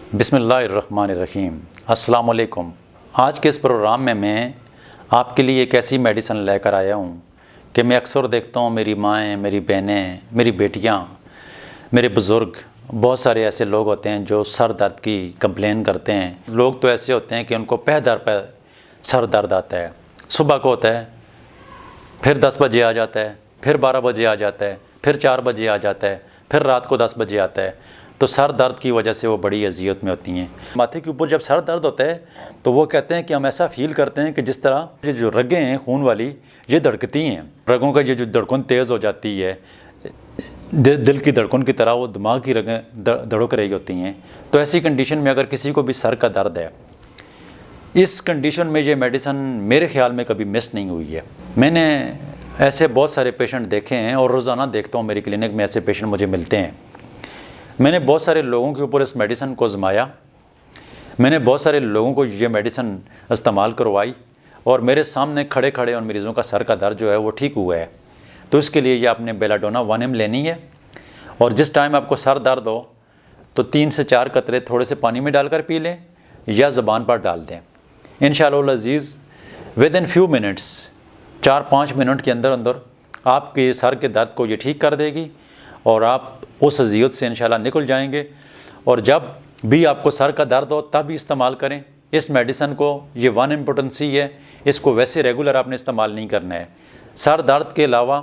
बिस्मिल्लाहिर्रहमानिर्रहीम। अस्सलाम वालेकुम। आज के इस प्रोग्राम में मैं आपके लिए एक ऐसी मेडिसिन लेकर आया हूँ कि मैं अक्सर देखता हूँ मेरी माएँ, मेरी बहनें, मेरी बेटियाँ, मेरे बुज़ुर्ग, बहुत सारे ऐसे लोग होते हैं जो सर दर्द की कंप्लेन करते हैं। लोग तो ऐसे होते हैं कि उनको पह दर पे सर दर्द आता है, सुबह को होता है, फिर 10 बजे आ जाता है, फिर 12 बजे आ जाता है, फिर 4 बजे आ जाता है, फिर रात को 10 बजे आता है। तो सर दर्द की वजह से वो बड़ी अजियत में होती हैं। माथे के ऊपर जब सर दर्द होता है तो वो कहते हैं कि हम ऐसा फील करते हैं कि जिस तरह ये जो रगें हैं खून वाली, ये धड़कती हैं। रगों का ये जो धड़कन तेज़ हो जाती है, दिल की धड़कन की तरह वो दिमाग की रगें धड़क रही होती हैं। तो ऐसी कंडीशन में अगर किसी को भी सर का दर्द है, इस कंडीशन में ये मेडिसिन मेरे ख्याल में कभी मिस नहीं हुई है। मैंने ऐसे बहुत सारे पेशेंट देखे हैं और रोज़ाना देखता हूँ, मेरी क्लिनिक में ऐसे पेशेंट मुझे मिलते हैं। मैंने बहुत सारे लोगों के ऊपर इस मेडिसिन को आजमाया, मैंने बहुत सारे लोगों को ये मेडिसिन इस्तेमाल करवाई और मेरे सामने खड़े खड़े उन मरीज़ों का सर का दर्द जो है वो ठीक हुआ है। तो इसके लिए ये आपने बेलाडोना 1 ml लेनी है और जिस टाइम आपको सर दर्द हो तो 3 से 4 कतरे थोड़े से पानी में डालकर पी लें या ज़बान पर डाल दें। इंशाअल्लाह अज़ीज़ within few minutes, 4-5 minute के अंदर अंदर आपके सर के दर्द को ये ठीक कर देगी और आप उस अजियत से इंशाल्लाह निकल जाएंगे। और जब भी आपको सर का दर्द हो तब भी इस्तेमाल करें इस मेडिसिन को। ये 1 इम्पोर्टेंसी है, इसको वैसे रेगुलर आपने इस्तेमाल नहीं करना है। सर दर्द के अलावा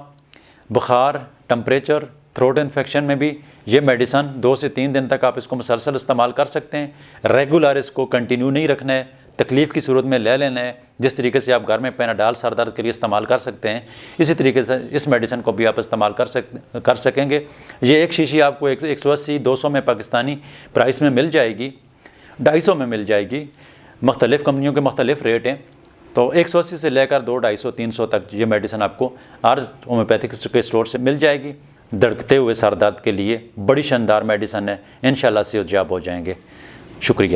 बुखार, टेम्परेचर, थ्रोट इन्फेक्शन में भी ये मेडिसिन 2 से 3 दिन तक आप इसको मुसलसल इस्तेमाल कर सकते हैं। रेगुलर इसको कंटिन्यू नहीं रखना है, तकलीफ़ की सूरत में ले लेना है। जिस तरीके से आप घर में पैनाडाल सर दर्द के लिए इस्तेमाल कर सकते हैं, इसी तरीके से इस मेडिसिन को भी आप इस्तेमाल कर सकेंगे। ये एक शीशी आपको 180-200 में पाकिस्तानी प्राइस में मिल जाएगी, 250 में मिल जाएगी। मुख्तलिफ़ कंपनियों के मुख्तलिफ़ रेट हैं। तो 180 से लेकर 200-250-300 तक ये मेडिसिन आपको हर होम्योपैथिक के स्टोर से मिल जाएगी। धड़कते हुए सर दर्द के लिए बड़ी शानदार मेडिसिन है, इंशाल्लाह से जाब हो जाएंगे। शुक्रिया।